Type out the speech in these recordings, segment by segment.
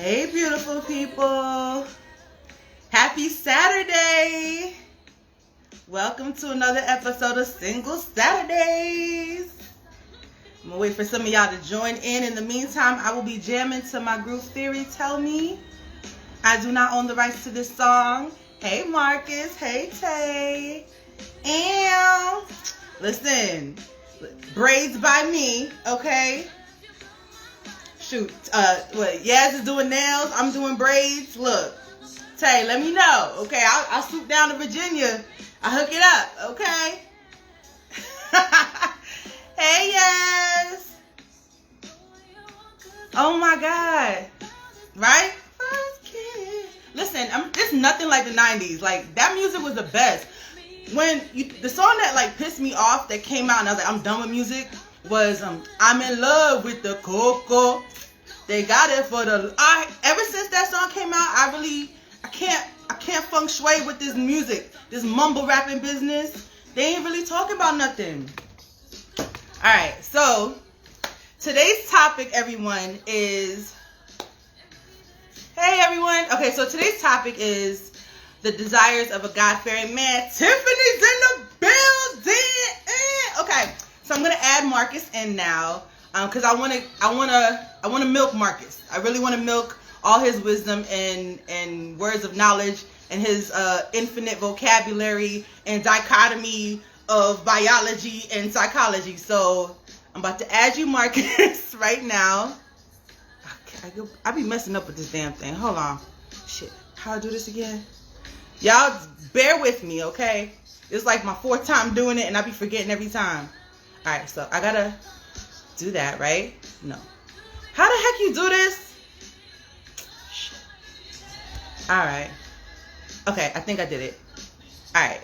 Hey, beautiful people. Happy Saturday. Welcome to another episode of Single Saturdays. I'm going to wait for some of y'all to join in. In the meantime, I will be jamming to my Groove Theory Tell Me. I do not own the rights to this song. Hey, Marcus. Hey, Tay. And listen, braids by me, okay? Shoot, Yaz is doing nails, I'm doing braids. Look, Tay, let me know, okay? I'll swoop down to Virginia. I'll hook it up, okay? Hey, Yaz. Oh my God, right? First kiss. Listen, it's nothing like the 90s. Like, that music was the best. The song that like pissed me off that came out and I was like, I'm done with music, was I'm in love with the coco. They got it for the ever since that song came out, I can't feng shui with this music, this mumble rapping business. They ain't really talking about nothing. Alright, so today's topic, everyone, is okay, so today's topic is the desires of a God-fearing man. Tiffany's in the building. Okay, so I'm gonna add Marcus in now, because I wanna milk Marcus. I really want to milk all his wisdom and words of knowledge and his infinite vocabulary and dichotomy of biology and psychology. So I'm about to add you, Marcus, right now. I be messing up with this damn thing. Hold on. Shit. How do I do this again? Y'all bear with me, okay? It's like my fourth time doing it and I be forgetting every time. Alright, so I gotta do that, right? No. How the heck you do this? Shit. Alright. Okay, I think I did it. Alright.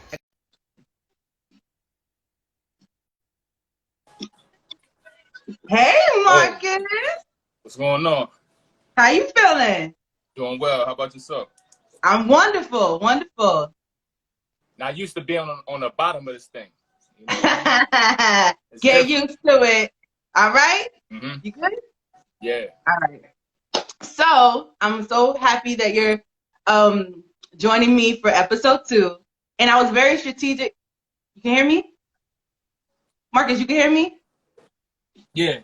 Hey, Marcus. Hey, what's going on? How you feeling? Doing well. How about yourself? I'm wonderful, wonderful. Now, I used to be on the bottom of this thing. You know, Get used to it. All right? Mm-hmm. You good? Yeah. All right. So, I'm so happy that you're joining me for episode 2. And I was very strategic. You can hear me? Marcus, you can hear me? Yeah.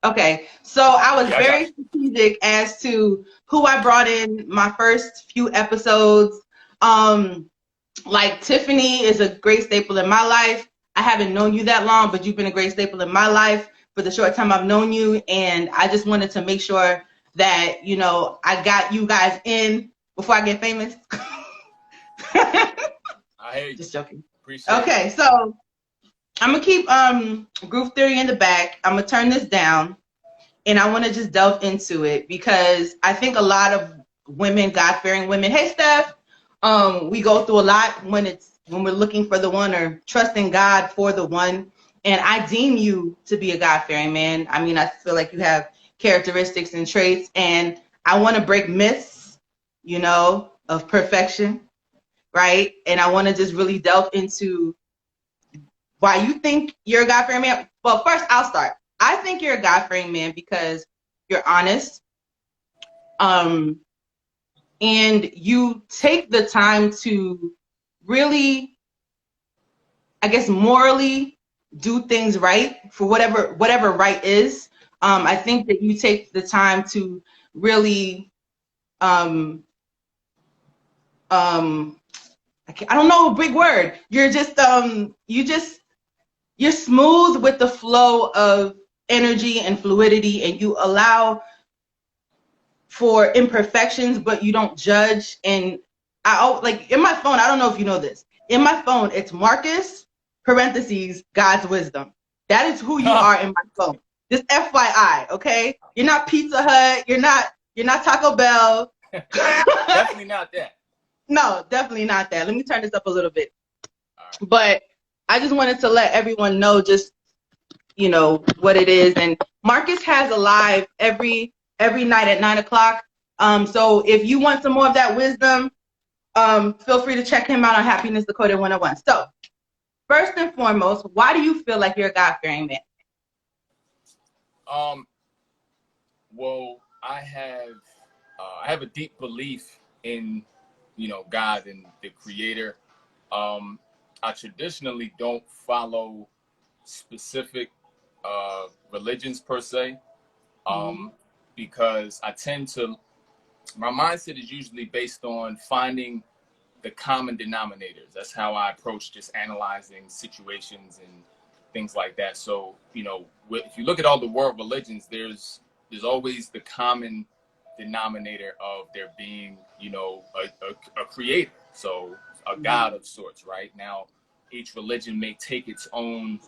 Okay, so I was very strategic as to who I brought in my first few episodes. Like Tiffany is a great staple in my life. I haven't known you that long, but you've been a great staple in my life for the short time I've known you. And I just wanted to make sure that, you know, I got you guys in before I get famous. I hate you. Just joking. Appreciate okay, it. So I'm going to keep Groove Theory in the back. I'm going to turn this down. And I want to just delve into it because I think a lot of women, God-fearing women, hey, Steph, we go through a lot when we're looking for the one or trusting God for the one. And I deem you to be a God-fearing man. I mean, I feel like you have characteristics and traits. And I want to break myths, you know, of perfection, right? And I want to just really delve into why you think you're a God-fearing man. Well, first, I'll start. I think you're a God-fearing man because you're honest, and you take the time to really, I guess, morally do things right for whatever right is. I think that you take the time to really, I don't know a big word. You're just, you're smooth with the flow of energy and fluidity, and you allow for imperfections, but you don't judge. And like in my phone, I don't know if you know this. In my phone, it's Marcus parentheses God's wisdom. That is who you are in my phone. Just FYI, okay? You're not Pizza Hut. You're not Taco Bell. Definitely not that. No, definitely not that. Let me turn this up a little bit. Right. But I just wanted to let everyone know just, you know, what it is. And Marcus has a live every night at 9 o'clock. So if you want some more of that wisdom, feel free to check him out on Happiness Decoded 101. So first and foremost, why do you feel like you're a God-fearing man? Well, I have I have a deep belief in, God and the Creator. I traditionally don't follow specific religions per se, Mhm. because my mindset is usually based on finding the common denominators. That's how I approach just analyzing situations and things like that. So, if you look at all the world religions, there's always the common denominator of there being, a creator. So a God of sorts, right? Now, each religion may take its own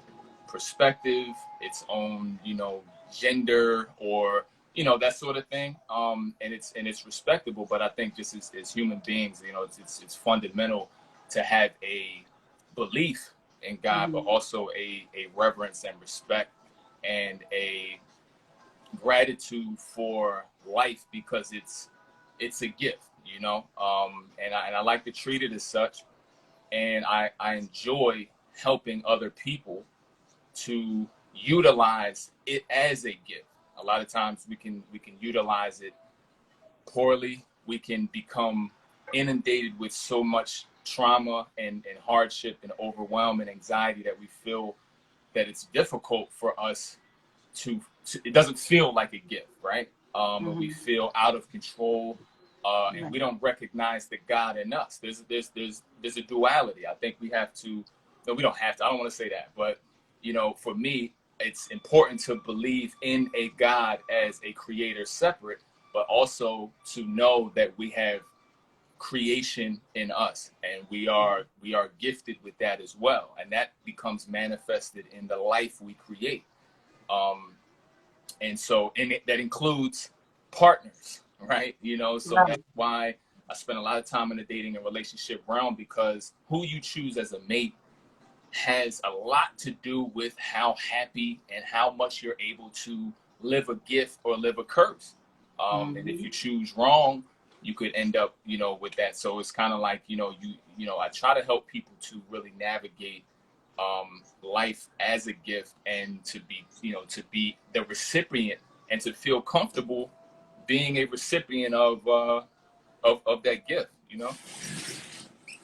perspective, its own, gender, or that sort of thing, and it's respectable. But I think just as human beings, it's fundamental to have a belief in God, but Mhm. also a reverence and respect and a gratitude for life, because it's a gift, and I like to treat it as such, and I enjoy helping other people to utilize it as a gift. A lot of times we can utilize it poorly. We can become inundated with so much trauma and hardship and overwhelm and anxiety that we feel that it's difficult for us to it doesn't feel like a gift, right? And we Mhm. feel out of control, and Right. we don't recognize the God in us. There's a duality. I think we have to. No, we don't have to. I don't want to say that, but for me, it's important to believe in a God as a creator separate, but also to know that we have creation in us, and we are gifted with that as well, and that becomes manifested in the life we create. Um, and so that includes partners, right? So Right. that's why I spend a lot of time in the dating and relationship realm, because who you choose as a mate has a lot to do with how happy and how much you're able to live a gift or live a curse. And if you Mhm. choose wrong, you could end up, with that. So it's kind of like, I try to help people to really navigate life as a gift, and to be the recipient, and to feel comfortable being a recipient of that gift.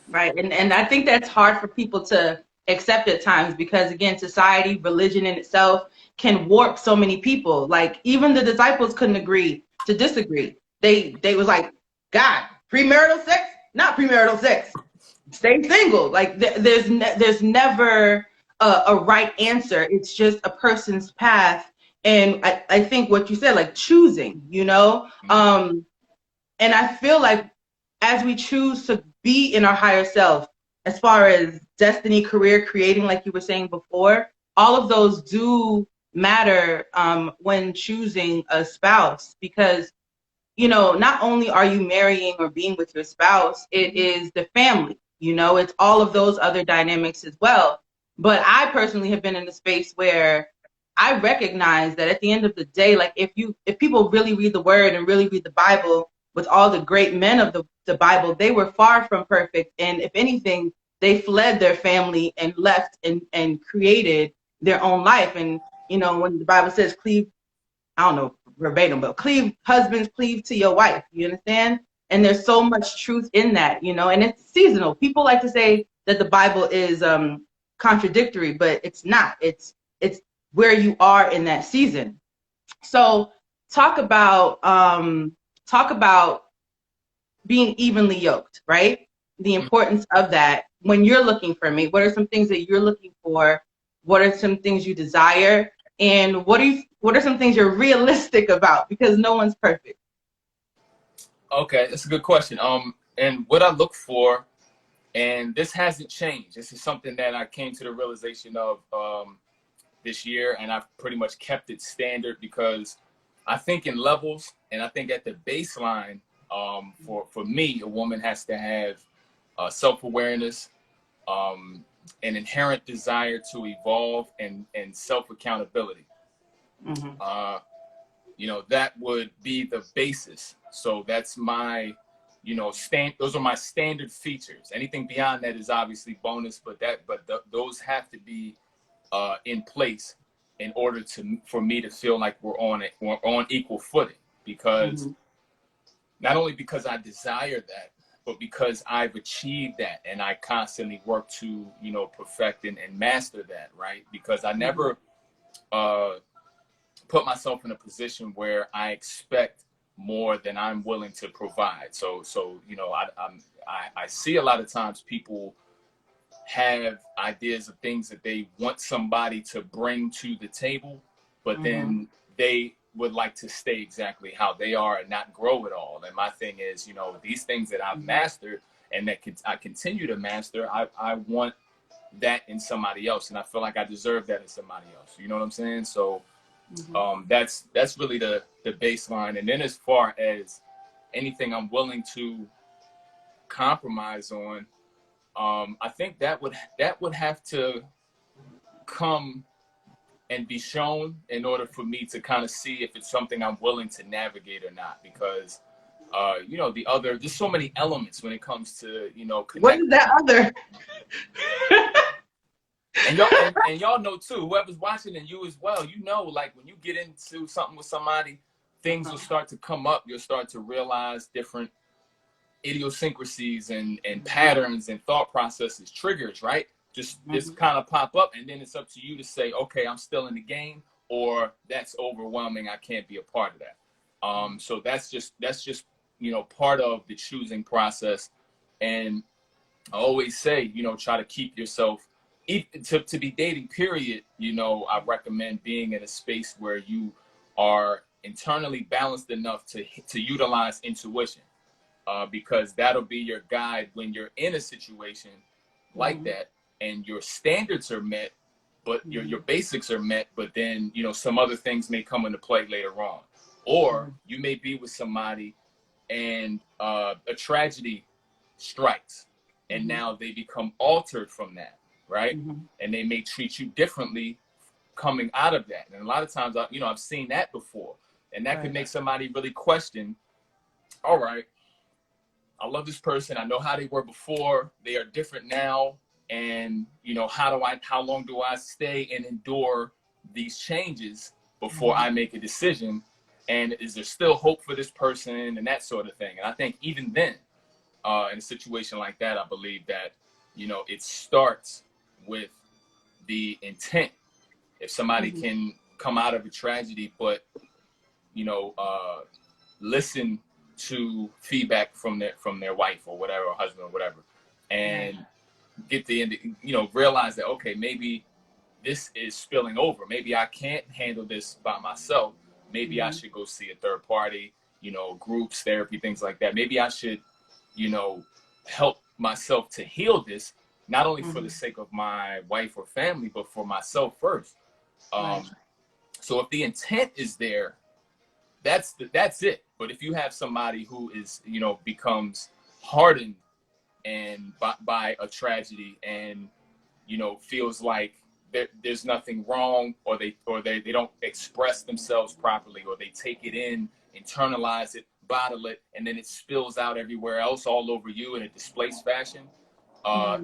Right. And I think that's hard for people to accept at times because again, society, religion in itself can warp so many people. Like even the disciples couldn't agree to disagree. They was like, God, premarital sex, not premarital sex. Stay single. Like there's never a right answer. It's just a person's path. And I think what you said, like choosing, Mhm. and I feel like as we choose to be in our higher self, as far as destiny, career, creating, like you were saying before, all of those do matter when choosing a spouse because, not only are you marrying or being with your spouse, it is the family, it's all of those other dynamics as well. But I personally have been in a space where I recognize that at the end of the day, like if people really read the word and really read the Bible, with all the great men of the Bible, they were far from perfect. And if anything, they fled their family and left and created their own life. And, when the Bible says cleave, I don't know verbatim, but cleave, husbands, cleave to your wife. You understand? And there's so much truth in that, and it's seasonal. People like to say that the Bible is contradictory, but it's not. It's where you are in that season. So talk about talk about being evenly yoked, right? The importance of that when you're looking for me. What are some things that you're looking for? What are some things you desire? And what are some things you're realistic about? Because no one's perfect. Okay, that's a good question. And what I look for, and this hasn't changed. This is something that I came to the realization of this year, and I've pretty much kept it standard because I think in levels, and I think at the baseline, for me, a woman has to have self-awareness, um, an inherent desire to evolve, and self-accountability. Mm-hmm. Uh, that would be the basis. So that's my, those are my standard features. Anything beyond that is obviously bonus, but those have to be in place in order for me to feel like we're on equal footing, because Mm-hmm. not only because I desire that, but because I've achieved that and I constantly work to, you know, perfect and master that, right? Because I never put myself in a position where I expect more than I'm willing to provide. So you know, I see a lot of times people have ideas of things that they want somebody to bring to the table, but then they would like to stay exactly how they are and not grow at all. And my thing is, you know, these things that I've mastered and that I continue to master, I want that in somebody else, and I feel like I deserve that in somebody else. You know what I'm saying? So that's really the baseline. And then as far as anything I'm willing to compromise on, I think that would have to come and be shown in order for me to kind of see if it's something I'm willing to navigate or not. Because you know, there's so many elements when it comes to, you know, what is that other? And y'all know too, whoever's watching and you as well, you know, like when you get into something with somebody, things will start to come up. You'll start to realize different idiosyncrasies and patterns and thought processes, triggers, right? Just kind of pop up, and then it's up to you to say, okay, I'm still in the game, or that's overwhelming, I can't be a part of that. So that's just you know, part of the choosing process. And I always say, you know, try to keep yourself to be dating, period. You know, I recommend being in a space where you are internally balanced enough to utilize intuition. Because that'll be your guide when you're in a situation like that and your standards are met, but your basics are met, but then, you know, some other things may come into play later on. Or you may be with somebody and a tragedy strikes, and now they become altered from that, right? And they may treat you differently coming out of that. And a lot of times, you know, I've seen that before, and that could make somebody really question, all right, I love this person. I know how they were before. They are different now. And, you know, how long do I stay and endure these changes before I make a decision? And is there still hope for this person and that sort of thing? And I think even then, in a situation like that, I believe that, you know, it starts with the intent. If somebody can come out of a tragedy, but, you know, listen to feedback from their wife or whatever, or husband or whatever, and get you know, realize that, okay, maybe this is spilling over. Maybe I can't handle this by myself. Maybe I should go see a third party, you know, groups, therapy, things like that. Maybe I should, you know, help myself to heal this, not only for the sake of my wife or family, but for myself first. So if the intent is there, that's it. But if you have somebody who is, you know, becomes hardened and by a tragedy, and, you know, feels like there's nothing wrong, or they don't express themselves properly, or they take it in, internalize it, bottle it, and then it spills out everywhere else, all over you in a displaced fashion,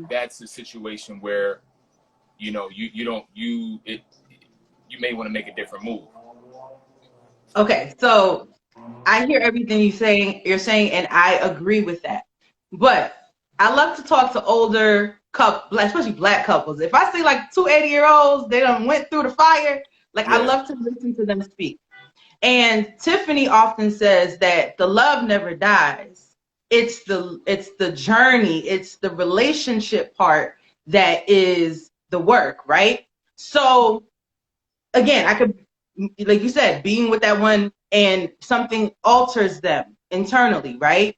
that's a situation where, you know, you may want to make a different move. Okay, so I hear everything you're saying, and I agree with that. But I love to talk to older couples, especially black couples. If I see like 2 80-year-olds, they done went through the fire, like I love to listen to them speak. And Tiffany often says that the love never dies. It's the journey, it's the relationship part that is the work, right? So again, I could, like you said, being with that one and something alters them internally, right?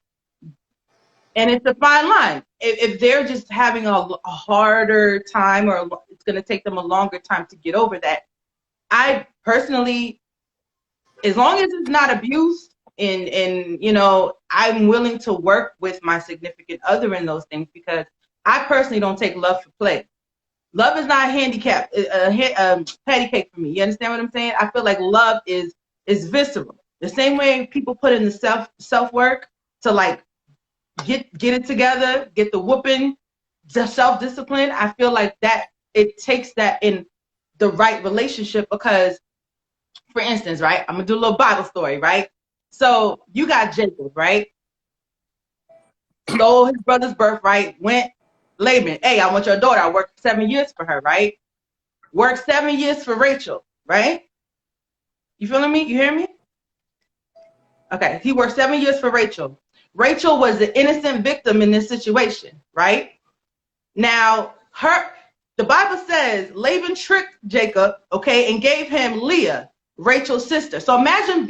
And it's a fine line. If they're just having a harder time, or it's going to take them a longer time to get over that, I personally, as long as it's not abuse, and you know, I'm willing to work with my significant other in those things, because I personally don't take love for play. Love is not a handicap, patty cake for me. You understand what I'm saying? I feel like love is visceral. The same way people put in the self work to like get it together, get the whooping, the self-discipline. I feel like that it takes that in the right relationship, because, for instance, right, I'm gonna do a little Bible story, right? So you got Jacob, right? Stole his brother's birthright, went Laban, hey, I want your daughter. I worked 7 years for her, right? Worked 7 years for Rachel, right? You feeling me? You hear me? Okay, he worked 7 years for Rachel. Rachel was the innocent victim in this situation, right? Now, the Bible says Laban tricked Jacob, okay, and gave him Leah, Rachel's sister. So imagine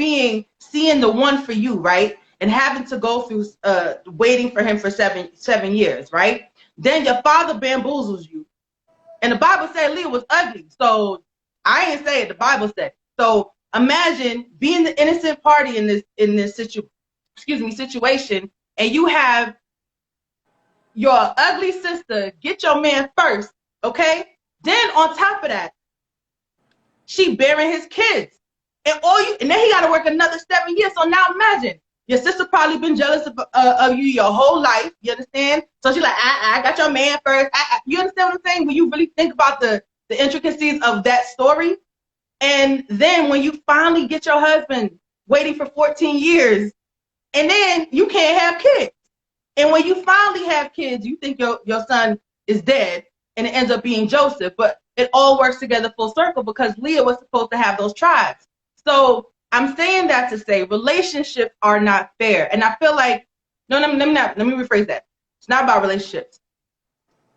seeing the one for you, right? And having to go through waiting for him for seven years, right? Then your father bamboozles you. And the Bible said Leah was ugly. So I ain't say it, the Bible said. So imagine being the innocent party in this situation, and you have your ugly sister get your man first, okay? Then on top of that, she bearing his kids. And then he gotta work another 7 years. So now imagine, your sister probably been jealous of you your whole life, you understand? So she's like, I got your man first. You understand what I'm saying? When you really think about the intricacies of that story. And then when you finally get your husband waiting for 14 years, and then you can't have kids. And when you finally have kids, you think your son is dead, and it ends up being Joseph. But it all works together full circle because Leah was supposed to have those tribes. So I'm saying that to say relationships are not fair. And I feel like, no, let me rephrase that. It's not about relationships.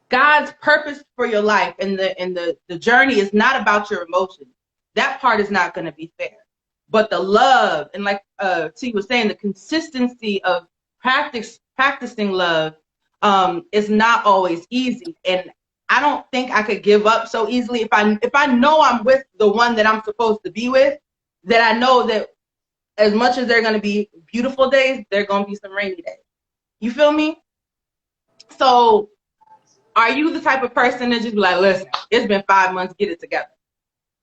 God's purpose for your life and the journey is not about your emotions. That part is not going to be fair. But the love and like T was saying, the consistency of practicing love is not always easy. And I don't think I could give up so easily if I know I'm with the one that I'm supposed to be with, that I know that as much as there are going to be beautiful days, there are going to be some rainy days. You feel me? So are you the type of person that just be like, listen, it's been 5 months, get it together?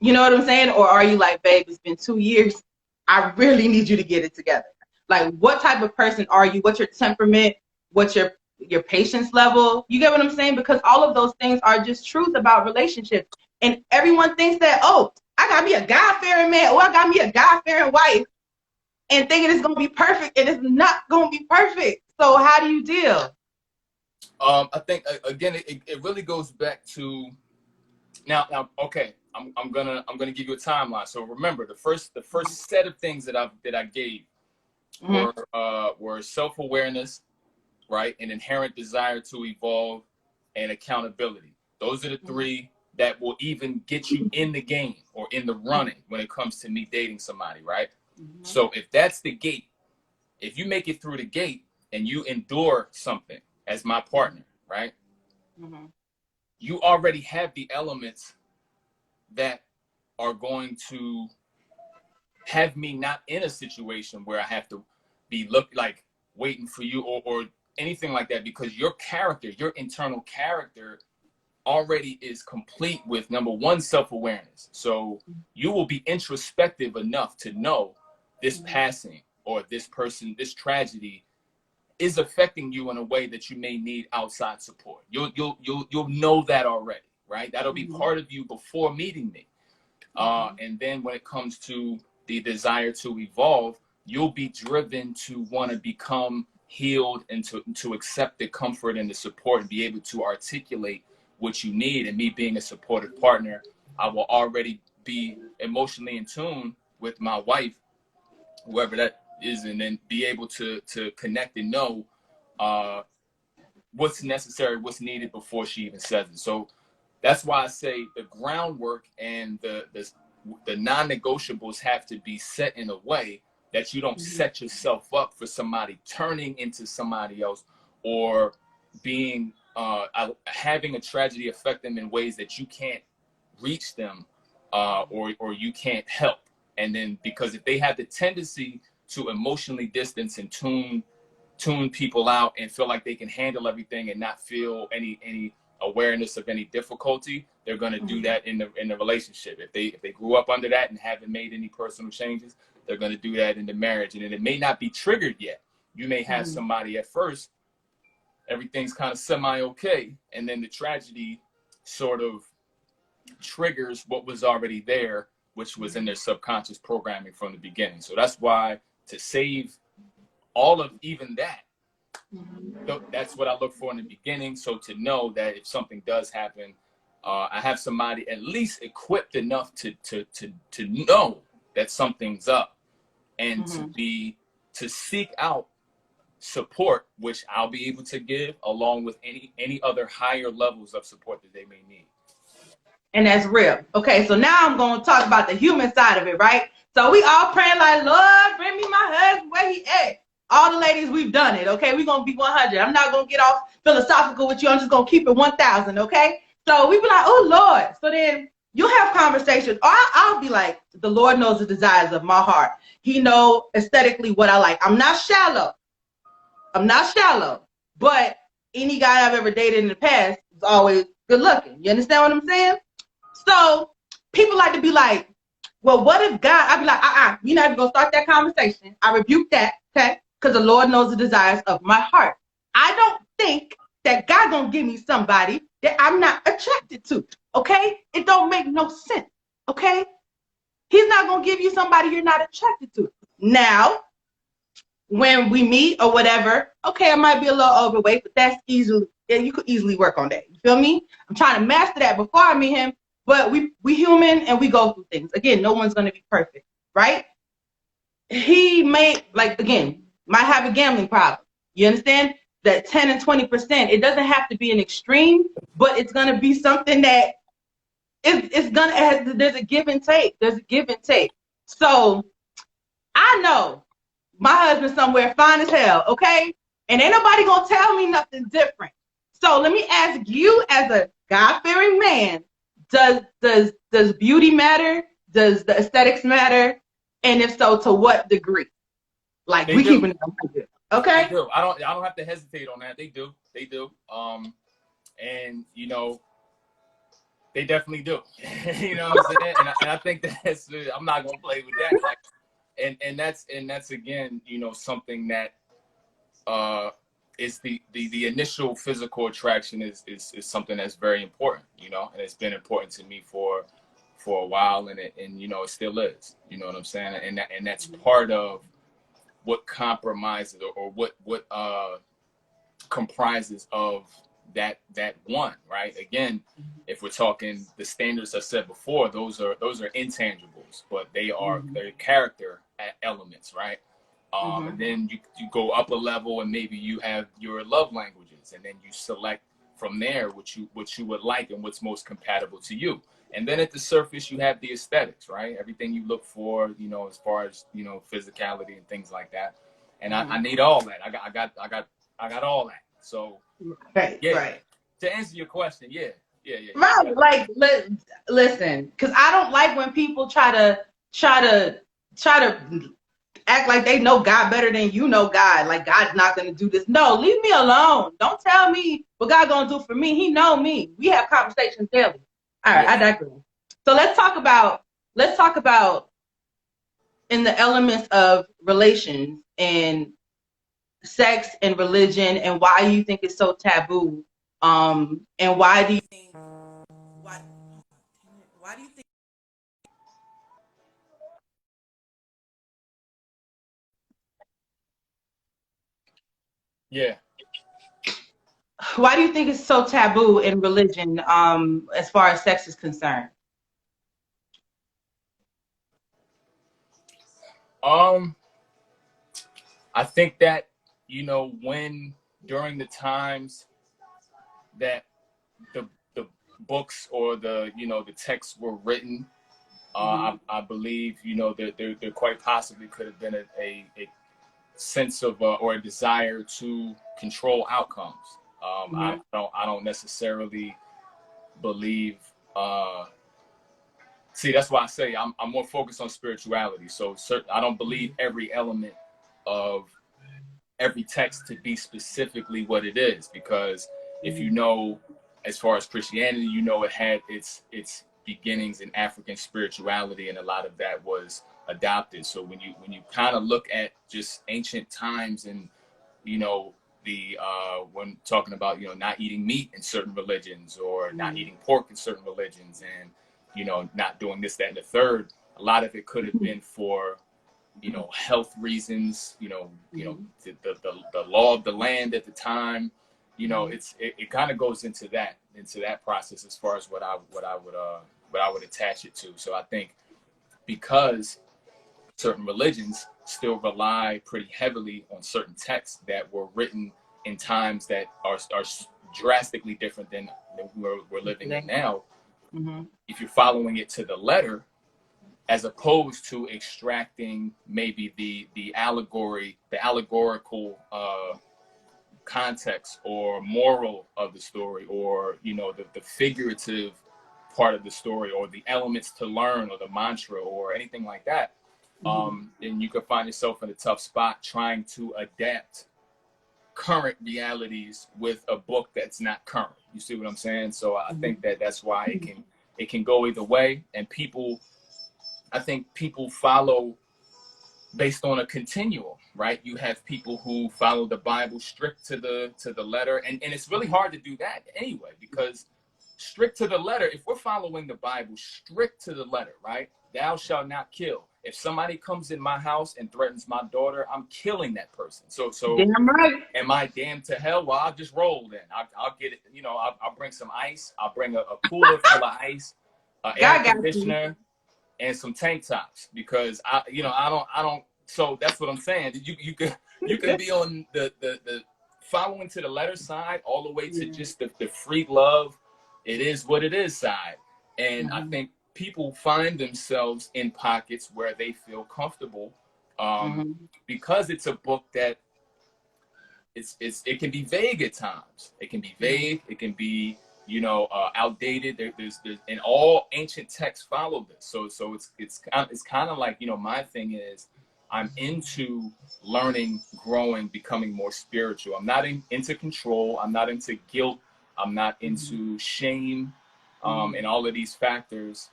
You know what I'm saying? Or are you like, babe, it's been 2 years. I really need you to get it together. Like, what type of person are you? What's your temperament? What's your patience level? You get what I'm saying? Because all of those things are just truth about relationships. And everyone thinks that, oh, I got me a God-fearing man, or I got me a God-fearing wife, and thinking it's going to be perfect, and it's not going to be perfect. So how do you deal? I think again, it really goes back to now. Okay, I'm gonna give you a timeline. So remember, the first set of things that I gave were self-awareness, right, an inherent desire to evolve, and accountability. Those are the three that will even get you in the game or in the running when it comes to me dating somebody, right? So if that's the gate, if you make it through the gate and you endure something as my partner, right? You already have the elements that are going to have me not in a situation where I have to be waiting for you or anything like that, because your character, your internal character already is complete with, number one, self-awareness. So you will be introspective enough to know this passing or this person, this tragedy is affecting you in a way that you may need outside support. You'll know that already, right? That'll be part of you before meeting me. And then when it comes to the desire to evolve, you'll be driven to want to become healed and to accept the comfort and the support and be able to articulate what you need. And me being a supportive partner, I will already be emotionally in tune with my wife, whoever that is, and then be able to connect and know what's necessary, what's needed before she even says it. So that's why I say the groundwork and the non-negotiables have to be set in a way that you don't set yourself up for somebody turning into somebody else, or being having a tragedy affect them in ways that you can't reach them or you can't help. And then because if they have the tendency to emotionally distance and tune people out and feel like they can handle everything and not feel any awareness of any difficulty, they're going to do that in the relationship. If they grew up under that and haven't made any personal changes, they're going to do that in the marriage. And then it may not be triggered yet. You may have somebody at first, everything's kind of semi-okay, and then the tragedy sort of triggers what was already there, which was in their subconscious programming from the beginning. So that's why to save all of even that. So that's what I look for in the beginning. So to know that if something does happen, I have somebody at least equipped enough to know that something's up, and to seek out support, which I'll be able to give, along with any other higher levels of support that they may need. And that's real. Okay, so now I'm going to talk about the human side of it, right? So we all praying like, Lord, bring me my husband, where he at? All the ladies, we've done it, okay? We're going to be 100. I'm not going to get off philosophical with you. I'm just going to keep it 1,000, okay? So we be like, oh, Lord. So then you'll have conversations. Or I'll be like, the Lord knows the desires of my heart. He knows aesthetically what I like. I'm not shallow. But any guy I've ever dated in the past is always good looking. You understand what I'm saying? So people like to be like, well, what if God, I'd be like, you're not even going to start that conversation. I rebuke that, okay? Because the Lord knows the desires of my heart. I don't think that God going to give me somebody that I'm not attracted to, okay? It don't make no sense, okay? He's not going to give you somebody you're not attracted to. Now, when we meet or whatever, okay, I might be a little overweight, but that's easily, you could easily work on that. You feel me? I'm trying to master that before I meet him, but we human and we go through things. Again, no one's going to be perfect, right? He may, like, again, might have a gambling problem. You understand? That 10 and 20%, it doesn't have to be an extreme, but it's going to be something that it's going to, there's a give and take. So I know my husband's somewhere fine as hell, okay? And ain't nobody gonna tell me nothing different. So let me ask you, as a God-fearing man, does beauty matter? Does the aesthetics matter? And if so, to what degree? Like, we keeping it 100, okay? They do. I don't have to hesitate on that. They do. And you know, they definitely do. You know what I'm saying? And I think that's, I'm not gonna play with that. Like, and that's again, you know, something that is the initial physical attraction is something that's very important, you know, and it's been important to me for a while, and you know, it still is, you know what I'm saying, and that's part of what compromises or what comprises of that one, right? Again, if we're talking the standards I said before, those are intangibles, but they are their character elements, right? And then you go up a level, and maybe you have your love languages, and then you select from there what you would like and what's most compatible to you. And then at the surface, you have the aesthetics, right? Everything you look for, you know, as far as, you know, physicality and things like that. And I need all that. I got all that. So right, yeah. Right. To answer your question, yeah. Right, like, listen, because I don't like when people try to act like they know God better than you know God. Like, God's not going to do this. No, leave me alone. Don't tell me what God going to do for me. He know me. We have conversations daily. All right, I digress. So let's talk about in the elements of relations and sex and religion, and why you think it's so taboo. And why do you think Yeah. Why do you think it's so taboo in religion, as far as sex is concerned? I think that, you know, when during the times that the books or the, you know, the texts were written, I believe, you know, there quite possibly could have been a sense of or a desire to control outcomes. I don't necessarily believe. See, that's why I say I'm more focused on spirituality. So I don't believe every element of every text to be specifically what it is, because if you know, as far as Christianity, you know, it had its beginnings in African spirituality, and a lot of that was adopted. So when you kind of look at just ancient times, and you know, the when talking about, you know, not eating meat in certain religions, or not eating pork in certain religions, and you know, not doing this, that, and the third, a lot of it could have been for health reasons, the law of the land at the time, it kind of goes into that process as far as what I would attach it to. So I think because certain religions still rely pretty heavily on certain texts that were written in times that are drastically different than we're living in now. If you're following it to the letter, as opposed to extracting maybe the allegorical context or moral of the story, or the figurative part of the story, or the elements to learn, or the mantra, or anything like that, and you could find yourself in a tough spot trying to adapt current realities with a book that's not current. You see what I'm saying? So I think that's why it can go either way, and I think people follow based on a continuum, right? You have people who follow the Bible strict to the letter, and it's really hard to do that anyway, because strict to the letter, if we're following the Bible strict to the letter, right? Thou shalt not kill. If somebody comes in my house and threatens my daughter, I'm killing that person. So damn right. Am I damned to hell? Well, I'll just roll then. I'll get it. I'll bring some ice. I'll bring a cooler full of ice, air conditioner, and some tank tops, because I don't. So that's what I'm saying. You can be on the following to the letter side all the way to just the free love, it is what it is side. And I think people find themselves in pockets where they feel comfortable, because it's a book that it can be vague at times. It can be vague. It can be outdated. There's and all ancient texts follow this. So it's kind of like, my thing is, I'm into learning, growing, becoming more spiritual. I'm not into control. I'm not into guilt. I'm not into shame, and all of these factors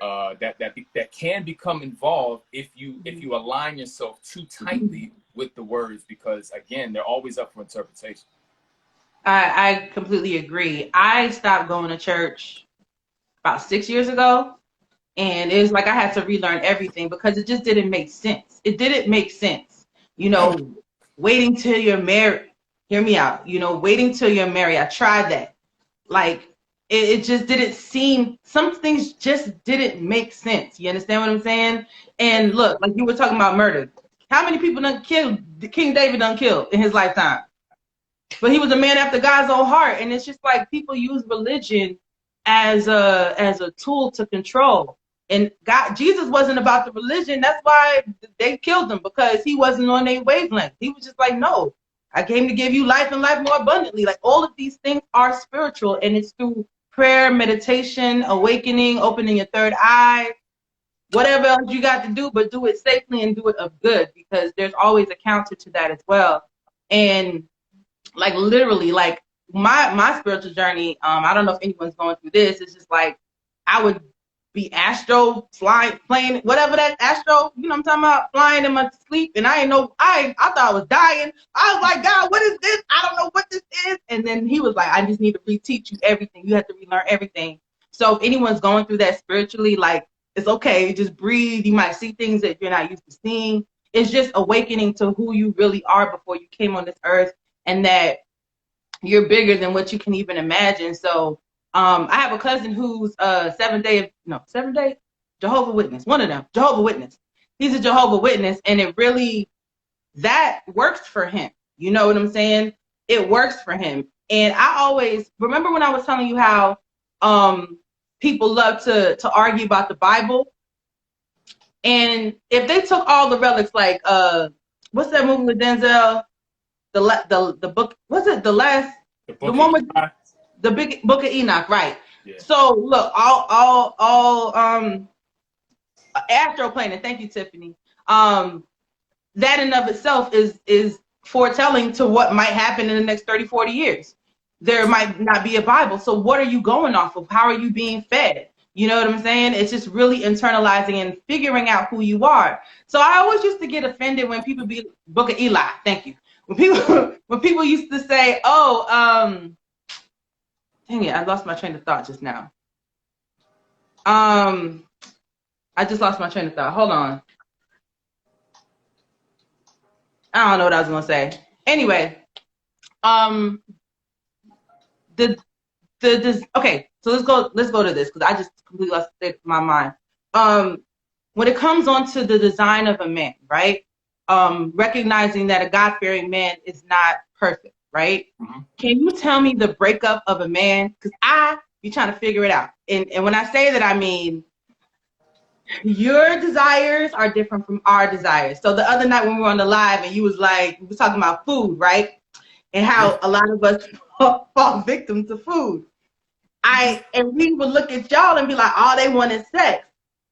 that can become involved if you align yourself too tightly with the words, because again, they're always up for interpretation. I completely agree. I stopped going to church about 6 years ago, and it was like I had to relearn everything because it just didn't make sense. It didn't make sense. Waiting till you're married. Hear me out. Waiting till you're married. I tried that. Like, it just didn't seem, some things just didn't make sense. You understand what I'm saying? And look, like you were talking about murder. How many people King David done killed in his lifetime? But he was a man after God's own heart. And it's just like people use religion as a tool to control. And Jesus wasn't about the religion. That's why they killed him, because he wasn't on their wavelength. He was just like, no, I came to give you life and life more abundantly. Like, all of these things are spiritual, and it's through prayer, meditation, awakening, opening your third eye, whatever else you got to do, but do it safely and do it of good, because there's always a counter to that as well. And like, literally, like my spiritual journey, I don't know if anyone's going through this. It's just like, I would be astro flying, playing, whatever that astro, you know what I'm talking about, flying in my sleep. And I thought I was dying. I was like, God, what is this? I don't know what this is. And then he was like, I just need to reteach you everything. You have to relearn everything. So if anyone's going through that spiritually, like, it's okay. Just breathe. You might see things that you're not used to seeing. It's just awakening to who you really are before you came on this earth, and that you're bigger than what you can even imagine. So I have a cousin who's Seventh Day Jehovah Witness. One of them, Jehovah Witness. He's a Jehovah Witness, and it really, that works for him. You know what I'm saying? It works for him. And I always remember when I was telling you how people love to argue about the Bible, and if they took all the relics, like what's that movie with Denzel? The book, was it the one with the big book of Enoch, right? Yeah. So look, all astroplanet. Thank you, Tiffany. That in of itself is foretelling to what might happen in the next 30, 40 years. There might not be a Bible. So what are you going off of? How are you being fed? You know what I'm saying? It's just really internalizing and figuring out who you are. So I always used to get offended when people be Book of Eli. Thank you. When people used to say, oh, dang it, I lost my train of thought just now. I just lost my train of thought. Hold on. I don't know what I was gonna say. Anyway, um, the okay. So let's go to this because I just completely lost my mind. When it comes on to the design of a man, right? Recognizing that a God-fearing man is not perfect, right? Mm-hmm. Can you tell me the breakup of a man? Because I be trying to figure it out. And when I say that, I mean your desires are different from our desires. So the other night when we were on the live and you was like, we were talking about food, right? And how a lot of us fall victim to food. And we would look at y'all and be like, all they want is sex.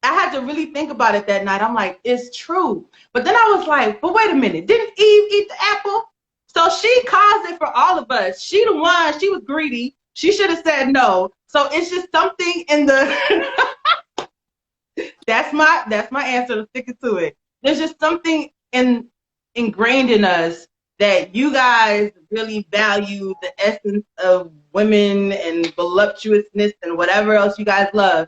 I had to really think about it that night. I'm like, it's true. But then I was like, but wait a minute, didn't Eve eat the apple? So she caused it for all of us. She the one, she was greedy. She should have said no. So it's just something in the that's my answer to sticking to it. There's just something ingrained in us that you guys really value the essence of women and voluptuousness and whatever else you guys love.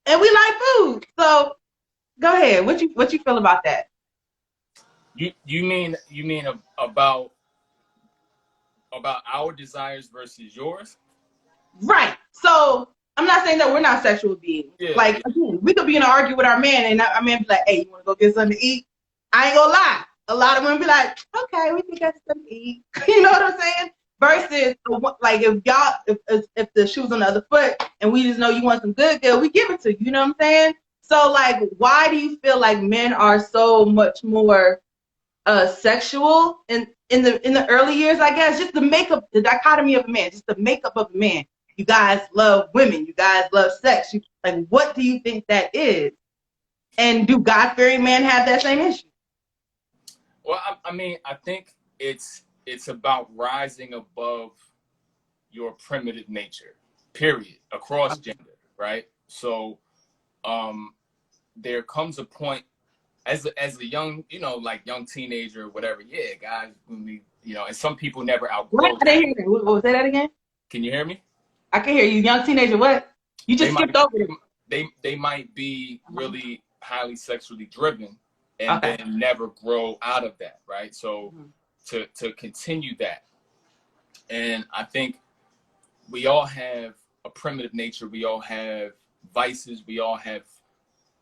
And we like food. So go ahead. What you feel about that? You mean about our desires versus yours? Right. So I'm not saying that we're not sexual beings. Yeah, Like yeah. again, we could be in an argument with our man and our man be like, hey, you wanna go get something to eat? I ain't gonna lie. A lot of women be like, okay, we can get something to eat. You know what I'm saying? Versus like if the shoe's on the other foot and we just know you want some good, we give it to you. You know what I'm saying? So like, why do you feel like men are so much more sexual in the early years? I guess just the makeup, the dichotomy of a man, just the makeup of a man. You guys love women. You guys love sex. Like, what do you think that is? And do God-fearing men have that same issue? Well, I mean, I think it's about rising above your primitive nature, period, across gender, right? So, there comes a point as a young, like young teenager or whatever. Yeah, guys, when we, and some people never outgrow. What? I didn't hear that. What, say that again? Can you hear me? I can hear you. Young teenager, what? You just skipped over it. They might be really highly sexually driven and Okay. then never grow out of that, right? So to continue that. And I think we all have a primitive nature. We all have vices. We all have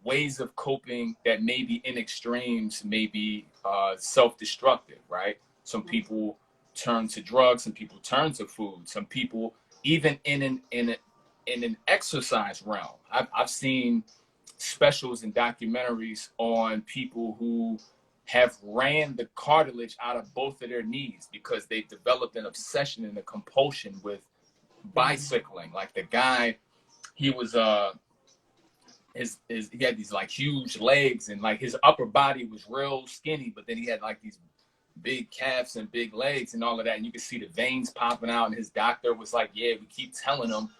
ways of coping that maybe in extremes may be self-destructive, right? Some people turn to drugs. Some people turn to food. Some people, even in an exercise realm, I've seen specials and documentaries on people who have ran the cartilage out of both of their knees because they've developed an obsession and a compulsion with bicycling. Like the guy, he was he had these like huge legs and like his upper body was real skinny, but then he had like these big calves and big legs and all of that, and you could see the veins popping out, and his doctor was like, yeah, we keep telling him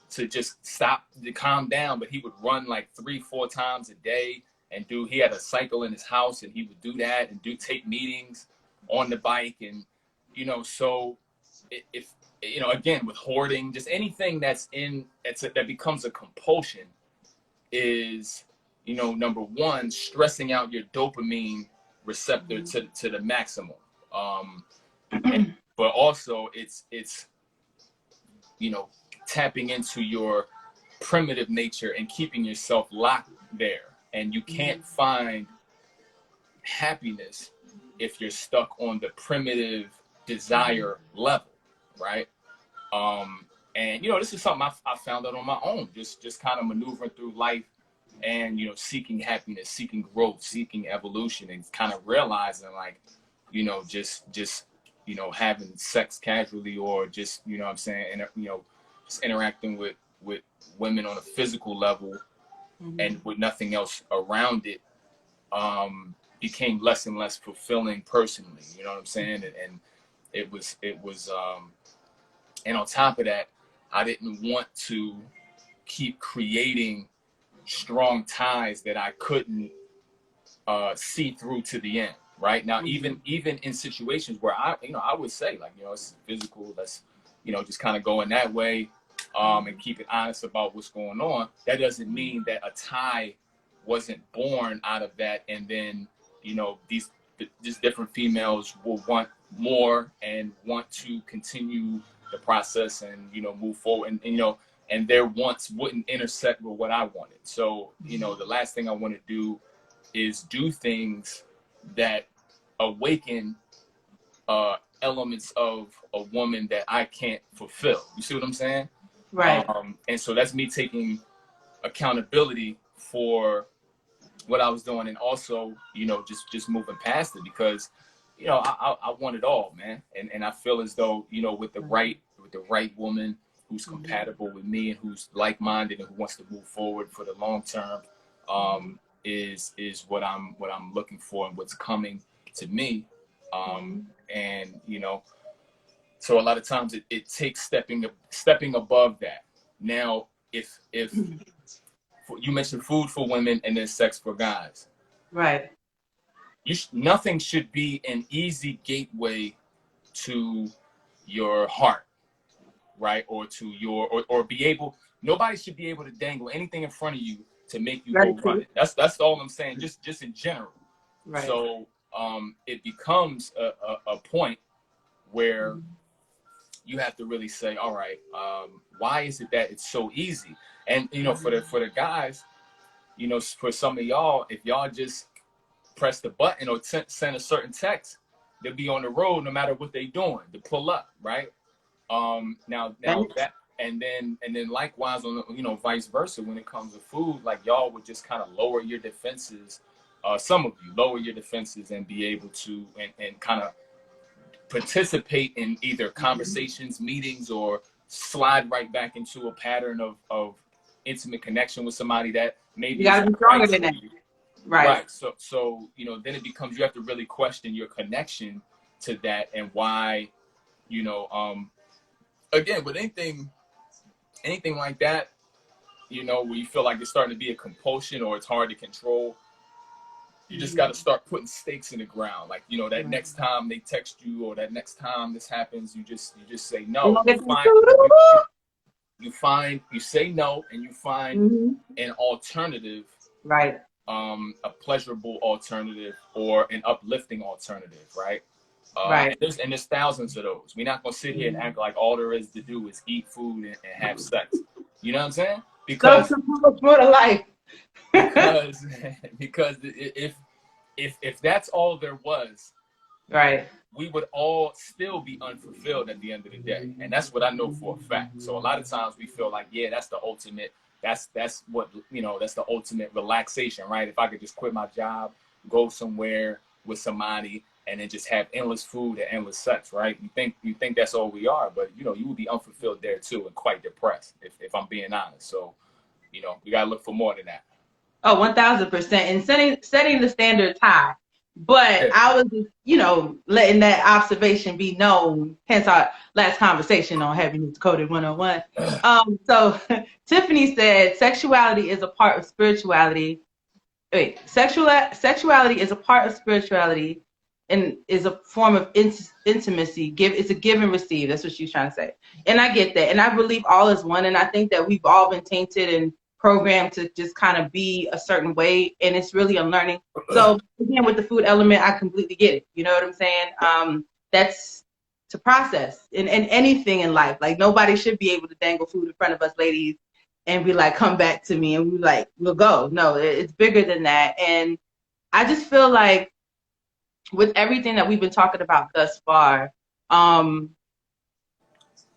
to just stop, to calm down, but he would run like 3-4 times a day and he had a cycle in his house and he would do that and take meetings on the bike. And so if again, with hoarding, just anything that becomes a compulsion is, number one, stressing out your dopamine receptor to the maximum. But also it's tapping into your primitive nature and keeping yourself locked there. And you can't find happiness if you're stuck on the primitive desire level, right? And this is something I found out on my own, just kind of maneuvering through life and seeking happiness, seeking growth, seeking evolution, and kind of realizing like just having sex casually, or just what I'm saying, and just interacting with women on a physical level and with nothing else around it became less and less fulfilling personally. You know what I'm saying? And it was and on top of that, I didn't want to keep creating strong ties that I couldn't see through to the end. Right now, even in situations where I would say like, it's physical, let's, just kind of go in that way, and keep it honest about what's going on. That doesn't mean that a tie wasn't born out of that. And then, these just different females will want more and want to continue the process and, you know, move forward, and you know, and their wants wouldn't intersect with what I wanted. So, you know, the last thing I want to do is do things that awaken elements of a woman that I can't fulfill. You see what I'm saying? Right. And so that's me taking accountability for what I was doing, and also, you know, just moving past it, because, you know, I want it all, man. And I feel as though, you know, with the right woman who's compatible with me and who's like-minded and who wants to move forward for the long term, is what I'm looking for and what's coming to me. And, you know, so a lot of times it takes stepping above that. Now, if you mentioned food for women and then sex for guys, right? Nothing should be an easy gateway to your heart, right? Or to your, or be able. Nobody should be able to dangle anything in front of you to make you go run it. That's all I'm saying. Just in general. Right. So it becomes a point where you have to really say, all right, why is it that it's so easy? And, you know, for the guys, you know, for some of y'all, if y'all just press the button or send a certain text, they'll be on the road no matter what they doing to pull up, right? Now that, and then likewise on the, you know, vice versa, when it comes to food, like y'all would just kind of lower your defenses. Some of you lower your defenses and be able to and kind of participate in either conversations, meetings, or slide right back into a pattern of intimate connection with somebody that maybe you gotta be stronger than that. Right. So, you know, then it becomes, you have to really question your connection to that, and why, you know, again, with anything like that, you know, where you feel like it's starting to be a compulsion or it's hard to control, you just got to start putting stakes in the ground. Like, you know, that next time they text you, or that next time this happens, you just say no. You say no, and you find an alternative, right? A pleasurable alternative or an uplifting alternative, right? Right. And there's thousands of those. We're not gonna sit here and act like all there is to do is eat food and have sex. You know what I'm saying? Because for the life. because if that's all there was, right, we would all still be unfulfilled at the end of the day. And that's what I know for a fact. So a lot of times we feel like, yeah, that's the ultimate, that's what, you know, that's the ultimate relaxation, right? If I could just quit my job, go somewhere with somebody, and then just have endless food and endless sex, right? You think that's all we are, but, you know, you would be unfulfilled there too, and quite depressed, if I'm being honest. So, you know, we gotta look for more than that. Oh, 1000%. And setting the standards high. But I was just, you know, letting that observation be known, hence our last conversation on Heavy News Coded 101. So Tiffany said sexuality is a part of spirituality. Sexuality is a part of spirituality and is a form of intimacy. It's a give and receive. That's what she's trying to say. And I get that. And I believe all is one. And I think that we've all been tainted and programmed to just kind of be a certain way. And it's really unlearning. So again, with the food element, I completely get it. You know what I'm saying? That's to process in anything in life. Like, nobody should be able to dangle food in front of us ladies and be like, come back to me. And we'll go. No, it's bigger than that. And I just feel like with everything that we've been talking about thus far,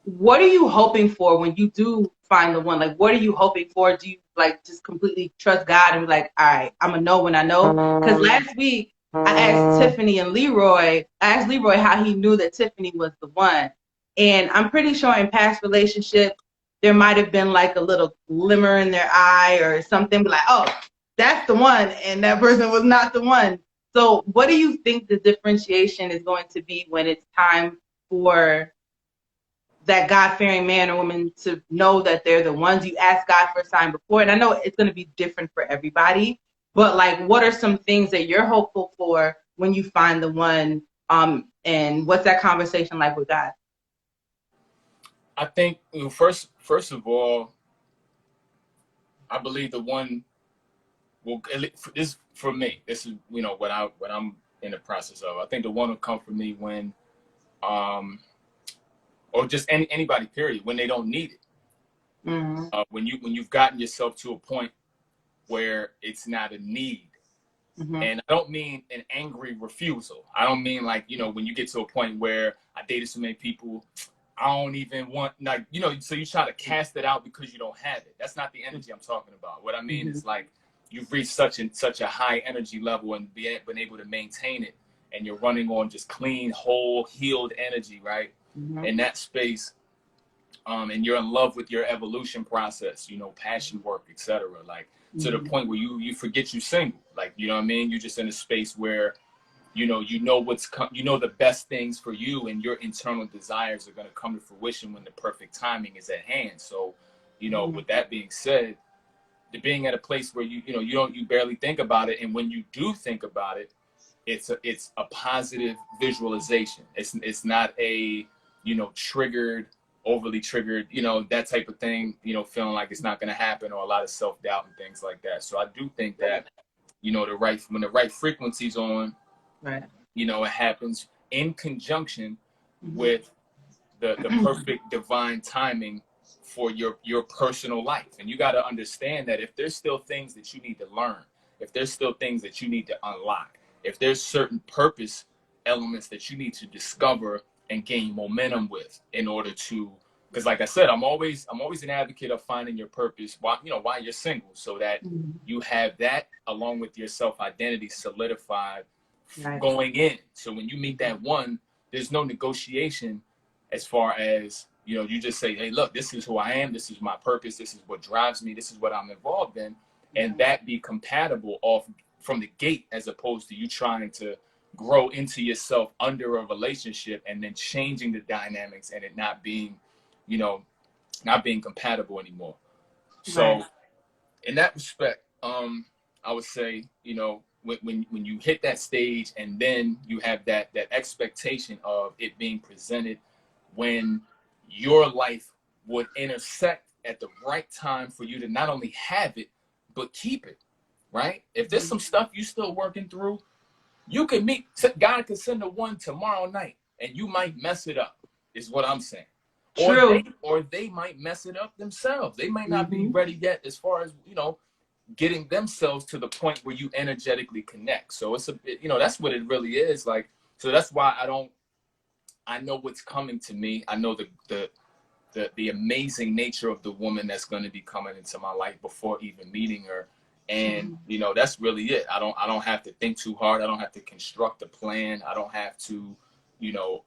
what are you hoping for when you do find the one? Like, what are you hoping for? Do you like just completely trust God and be like, all right, I'm gonna know when I know? Because last week I asked Tiffany and Leroy, how he knew that Tiffany was the one. And I'm pretty sure in past relationships, there might have been like a little glimmer in their eye or something, like, oh, that's the one, and that person was not the one. So what do you think the differentiation is going to be when it's time for that God-fearing man or woman to know that they're the ones? You ask God for a sign before, and I know it's going to be different for everybody, but like, what are some things that you're hopeful for when you find the one, and what's that conversation like with God? I think, first of all, I believe the one will, this for me, this is, you know, what I'm in the process of. I think the one will come for me when, or just anybody, period, when they don't need it. When you've gotten yourself to a point where it's not a need. And I don't mean an angry refusal. I don't mean like, you know, when you get to a point where I dated so many people, I don't even want, like, you know, so you try to cast it out because you don't have it. That's not the energy I'm talking about. What I mean is like you've reached such a high energy level and been able to maintain it, and you're running on just clean, whole, healed energy, right? In that space, and you're in love with your evolution process, you know, passion work, etc. Like to the point where you forget you're single. Like, you know what I mean? You're just in a space where, you know the best things for you, and your internal desires are going to come to fruition when the perfect timing is at hand. So, you know, with that being said, the being at a place where you barely think about it, and when you do think about it, it's a positive visualization. It's not a, you know, overly triggered, you know, that type of thing, you know, feeling like it's not going to happen, or a lot of self-doubt and things like that. So I do think that, you know, when the right frequency's on, right, you know, it happens in conjunction with the perfect divine timing for your personal life. And you got to understand that if there's still things that you need to learn, if there's still things that you need to unlock, if there's certain purpose elements that you need to discover and gain momentum with in order to, because like I said, I'm always an advocate of finding your purpose while you're single, so that you have that along with your self-identity solidified going in. So when you meet that one, there's no negotiation as far as, you know, you just say, hey, look, this is who I am, this is my purpose, this is what drives me, this is what I'm involved in, and that be compatible off from the gate, as opposed to you trying to grow into yourself under a relationship and then changing the dynamics and it not being, you know, not being compatible anymore. So in that respect, I would say, you know, when you hit that stage, and then you have that expectation of it being presented when your life would intersect at the right time for you to not only have it, but keep it, right? If there's some stuff you still working through, you could meet, God could send a one tomorrow night and you might mess it up, is what I'm saying. True. Or they might mess it up themselves. They might not be ready yet as far as, you know, getting themselves to the point where you energetically connect. So it's a bit, you know, that's what it really is. Like, so that's why I know what's coming to me. I know the amazing nature of the woman that's going to be coming into my life before even meeting her. And, you know, that's really it. I don't have to think too hard. I don't have to construct a plan. I don't have to, you know,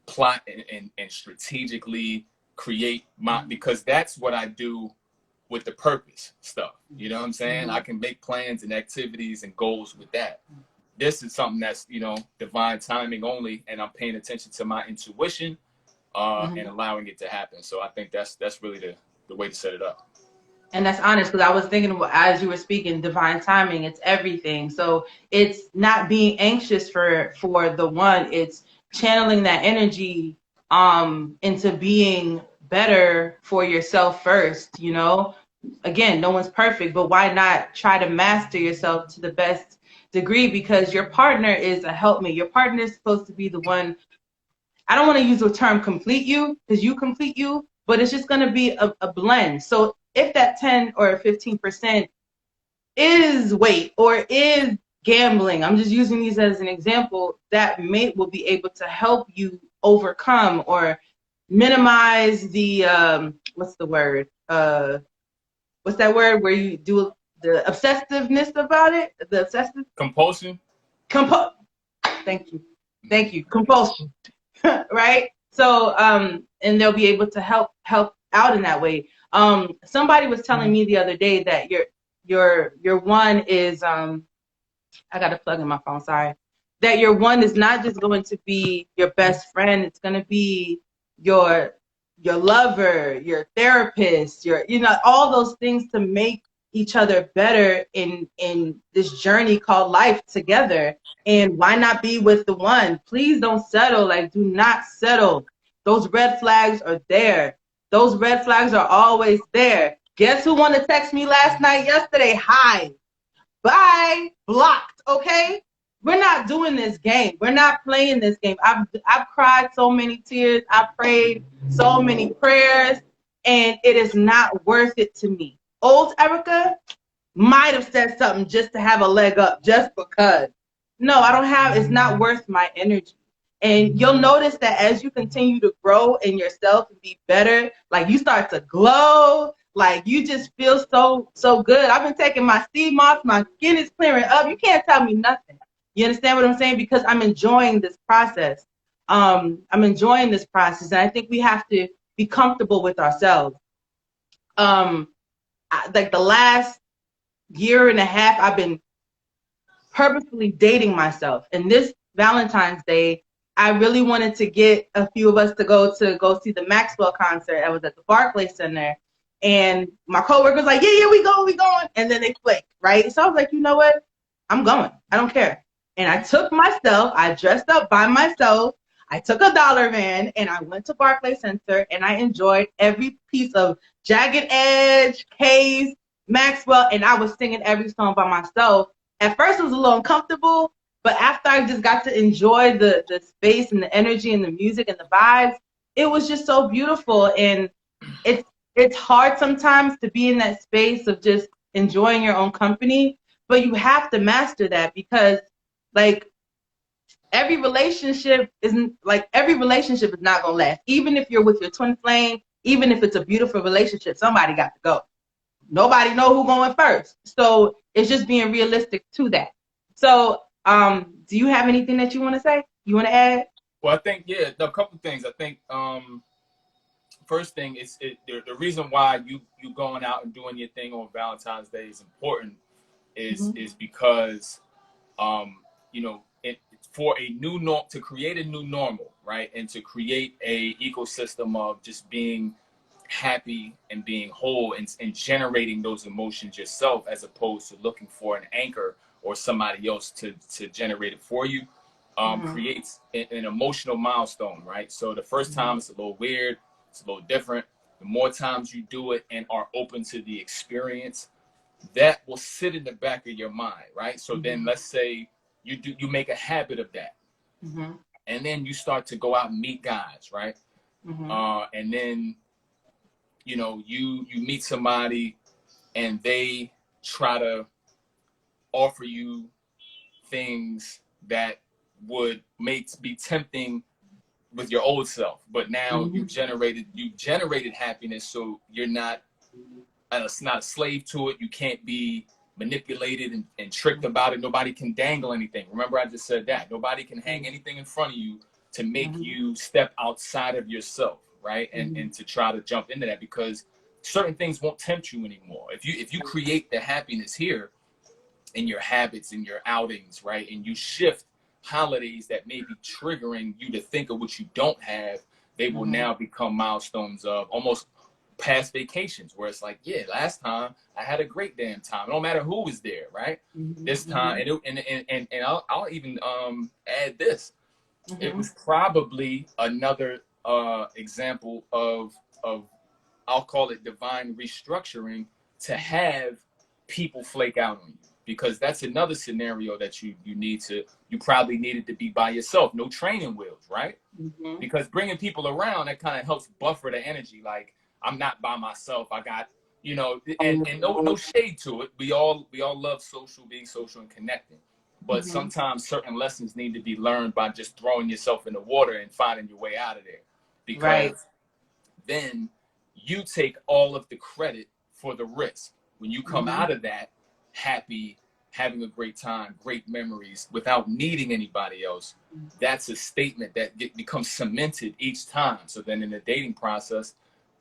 plot and strategically create because that's what I do with the purpose stuff. You know what I'm saying? I can make plans and activities and goals with that. This is something that's, you know, divine timing only, and I'm paying attention to my intuition and allowing it to happen. So I think that's really the way to set it up. And that's honest, because I was thinking, as you were speaking, divine timing, it's everything. So it's not being anxious for the one, it's channeling that energy into being better for yourself first, you know? Again, no one's perfect, but why not try to master yourself to the best degree? Because your partner is a helpmate. Your partner is supposed to be the one. I don't want to use the term complete you, because you complete you, but it's just going to be a blend. So if that 10 or 15% is weight or is gambling, I'm just using these as an example, that mate will be able to help you overcome or minimize the, what's the word? What's that word where you do the obsessiveness about it? The obsessive? Compulsion? Thank you. Compulsion. Right? So, and they'll be able to help out in that way. Somebody was telling me the other day that your one is, I got to plug in my phone, sorry. That your one is not just going to be your best friend, it's going to be your lover, your therapist, you know, all those things to make each other better in this journey called life together. And why not be with the one? Please don't settle. Like, do not settle. Those red flags are there. Those red flags are always there. Guess who wanted to text me yesterday? Hi. Bye. Blocked. Okay? we're not doing this game. We're not playing this game. I've cried so many tears. I've prayed so many prayers, and it is not worth it to me. Old Erica might have said something just to have a leg up, just because. No, I don't have. It's not worth my energy. And you'll notice that as you continue to grow in yourself and be better, like you start to glow, like you just feel so good. I've been taking my sea moss, my skin is clearing up. You can't tell me nothing. You understand what I'm saying? Because I'm enjoying this process. I'm enjoying this process, and I think we have to be comfortable with ourselves. Like the last year and a half, I've been purposefully dating myself. And this Valentine's Day, I really wanted to get a few of us to go see the Maxwell concert. I was at the Barclays Center, and my coworkers like, yeah, we going. And then they flaked, right? So I was like, you know what? I'm going. I don't care. And I took myself. I dressed up by myself. I took a dollar van and I went to Barclays Center, and I enjoyed every piece of Jagged Edge, Cade, Maxwell, and I was singing every song by myself. At first, it was a little uncomfortable, but after I just got to enjoy the space and the energy and the music and the vibes, it was just so beautiful. And it's hard sometimes to be in that space of just enjoying your own company, but you have to master that, because like every relationship is not gonna last. Even if you're with your twin flame, even if it's a beautiful relationship, somebody got to go. Nobody know who going first. So it's just being realistic to that. So do you have anything that you want to say? You want to add? Well, I think, yeah, a couple of things. I think first thing is the reason why you going out and doing your thing on Valentine's Day is important is because you know, for a new norm, to create a new normal, right, and to create a ecosystem of just being happy and being whole and generating those emotions yourself, as opposed to looking for an anchor or somebody else to generate it for you, creates an emotional milestone, right? So the first time it's a little weird, it's a little different. The more times you do it and are open to the experience, that will sit in the back of your mind, right? So then let's say you make a habit of that, and then you start to go out and meet guys, right? And then you know, you meet somebody and they try to offer you things that would be tempting with your old self, but now you generated happiness, so you're not a slave to it. You can't be manipulated and tricked about it. Nobody can dangle anything. Remember, I just said that nobody can hang anything in front of you to make you step outside of yourself, right? And to try to jump into that, because certain things won't tempt you anymore. If you create the happiness here in your habits and your outings, right, and you shift holidays that may be triggering you to think of what you don't have, they will now become milestones of almost past vacations, where it's like, yeah, last time I had a great damn time. It don't matter who was there, right? This time, and I'll even add this. It was probably another example of I'll call it divine restructuring, to have people flake out on you, because that's another scenario that you probably needed to be by yourself, no training wheels, right? Because bringing people around, that kind of helps buffer the energy. Like, I'm not by myself. I got, you know, and no shade to it. We all love being social and connecting. But sometimes certain lessons need to be learned by just throwing yourself in the water and finding your way out of there. Because then you take all of the credit for the risk. When you come out of that happy, having a great time, great memories, without needing anybody else, that's a statement that becomes cemented each time. So then in the dating process,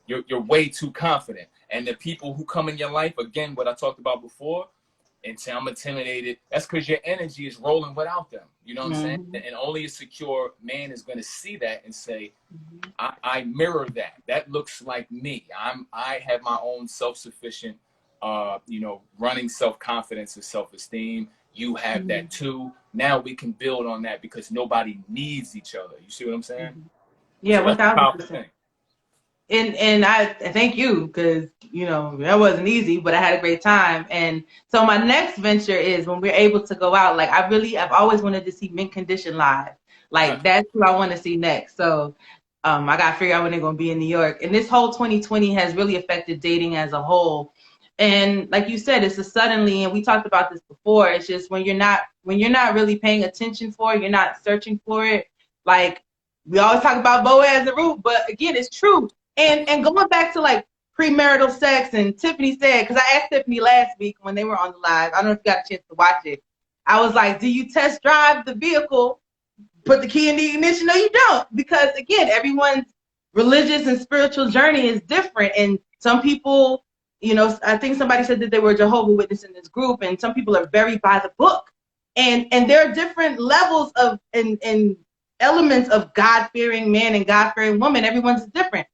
you're way too confident. And the people who come in your life, again, what I talked about before, and say I'm intimidated, that's because your energy is rolling without them. You know what I'm saying? And only a secure man is going to see that and say, I mirror that. That looks like me. I have my own self-sufficient, you know, running self-confidence and self-esteem. You have that too. Now we can build on that, because nobody needs each other. You see what I'm saying? Yeah, so 1,000%. And I thank you, because you know that wasn't easy, but I had a great time. And so my next venture is when we're able to go out. Like I've always wanted to see Mint Condition live. Huh. Like that's who I want to see next. So I got to figure out when they're going to be in New York. And this whole 2020 has really affected dating as a whole. And like you said, it's a suddenly, and we talked about this before. It's just when you're not really paying attention for it, you're not searching for it. Like we always talk about Boaz and Ruth, but again, it's true. And going back to like premarital sex, and Tiffany said, because I asked Tiffany last week when they were on the live, I don't know if you got a chance to watch it. I was like, do you test drive the vehicle, put the key in the ignition? No, you don't. Because again, everyone's religious and spiritual journey is different. And some people, you know, I think somebody said that they were Jehovah's Witness in this group, and some people are very by the book. And there are different levels of and elements of God-fearing man and God-fearing woman. Everyone's different.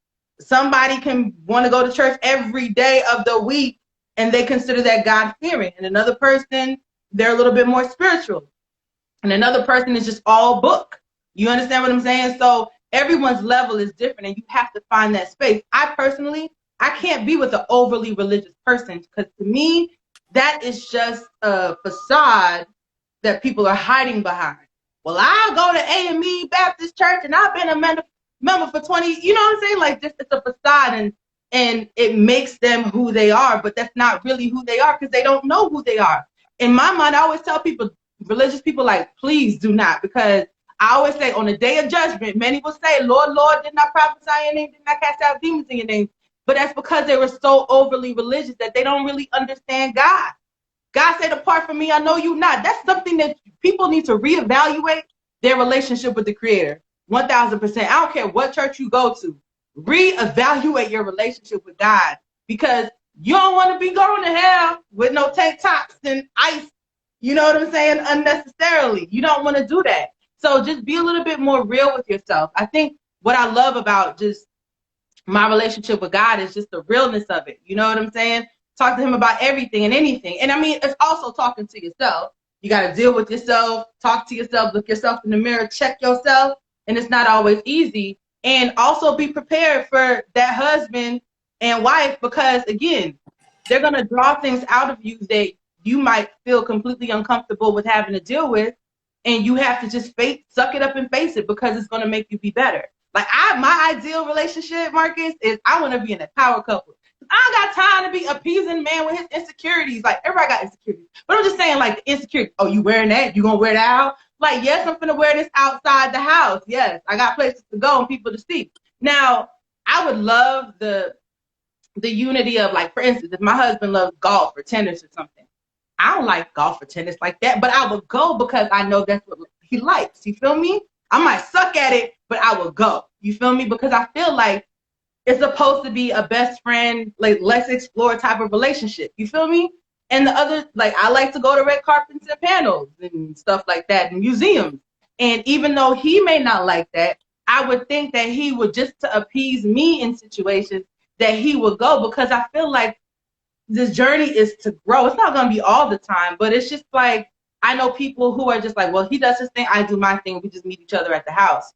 Somebody can want to go to church every day of the week and they consider that God-fearing. And another person, they're a little bit more spiritual. And another person is just all book. You understand what I'm saying? So everyone's level is different, and you have to find that space. I personally, I can't be with an overly religious person, because to me, that is just a facade that people are hiding behind. Well, I'll go to AME Baptist Church, and I've been a member for 20, you know what I'm saying? Like, just it's a facade, and it makes them who they are, but that's not really who they are, because they don't know who they are. In my mind, I always tell people, religious people, like, please do not, because I always say on the day of judgment, many will say, Lord, Lord, did not prophesy in your name, did not cast out demons in your name. But that's because they were so overly religious that they don't really understand God. God said, apart from me, I know you not. That's something that people need to reevaluate their relationship with the Creator. 1000%. I don't care what church you go to. Reevaluate your relationship with God, because you don't want to be going to hell with no tank tops and ice. You know what I'm saying? Unnecessarily. You don't want to do that. So just be a little bit more real with yourself. I think what I love about just my relationship with God is just the realness of it. You know what I'm saying? Talk to him about everything and anything. And I mean, it's also talking to yourself. You got to deal with yourself, talk to yourself, look yourself in the mirror, check yourself. And it's not always easy. And also be prepared for that husband and wife, because again, they're going to draw things out of you that you might feel completely uncomfortable with having to deal with. And you have to just suck it up and face it, because it's going to make you be better. Like my ideal relationship, Marcus, is I want to be in a power couple. I don't got time to be appeasing man with his insecurities. Like, everybody got insecurities. But I'm just saying, like, the insecurity. Oh, you wearing that? You gonna wear that out? Like, yes, I'm gonna wear this outside the house. Yes, I got places to go and people to see. Now, I would love the unity of, like, for instance, if my husband loves golf or tennis or something. I don't like golf or tennis like that, but I would go because I know that's what he likes. You feel me? I might suck at it, but I will go. You feel me? Because I feel like it's supposed to be a best friend, like, let's explore type of relationship. You feel me? And the other, like, I like to go to red carpets and panels and stuff like that, and museums. And even though he may not like that, I would think that he would, just to appease me in situations, that he would go, because I feel like this journey is to grow. It's not going to be all the time, but it's just like, I know people who are just like, well, he does his thing, I do my thing, we just meet each other at the house.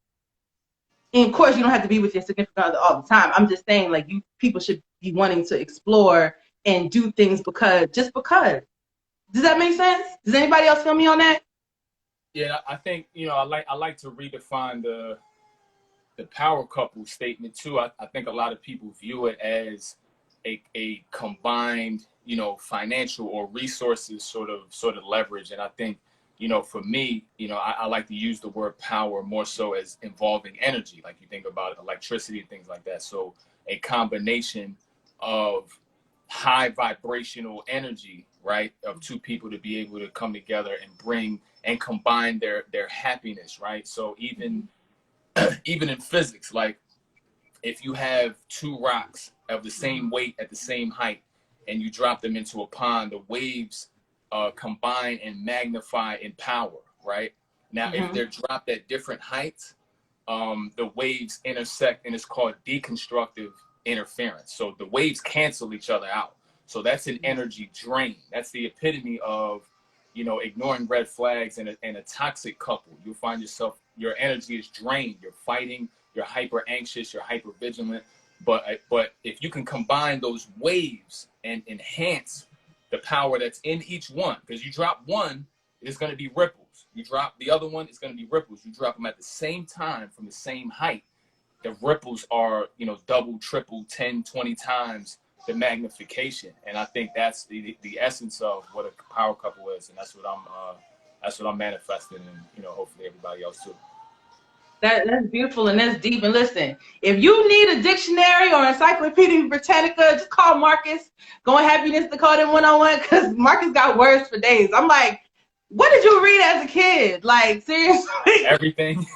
And of course, you don't have to be with your significant other all the time. I'm just saying, like, people should be wanting to explore and do things just because. Does that make sense? Does anybody else feel me on that? Yeah, I think, I like to redefine the power couple statement too. I think a lot of people view it as a combined, financial or resources sort of leverage. And I think, for me, I like to use the word power more so as involving energy, like you think about electricity and things like that. So a combination of high vibrational energy, right, of two people to be able to come together and bring and combine their happiness, right? So even in physics, like, if you have two rocks of the same weight at the same height and you drop them into a pond, the waves combine and magnify in power, right? Now, if they're dropped at different heights, the waves intersect, and it's called deconstructive interference. So the waves cancel each other out. So that's an energy drain. That's the epitome of, ignoring red flags in a toxic couple. You'll find yourself, your energy is drained. You're fighting, you're hyper anxious, you're hyper vigilant, But if you can combine those waves and enhance the power that's in each one, because you drop one, it's going to be ripples. You drop the other one, it's going to be ripples. You drop them at the same time from the same height. The ripples are, double, triple, 10, 20 times the magnification. And I think that's the essence of what a power couple is. And that's what I'm manifesting, and, hopefully everybody else too. That's beautiful and that's deep. And listen, if you need a dictionary or Encyclopedia Britannica, just call Marcus. Go on Happiness Decoded 101, because Marcus got words for days. I'm like, what did you read as a kid? Like, seriously? Everything.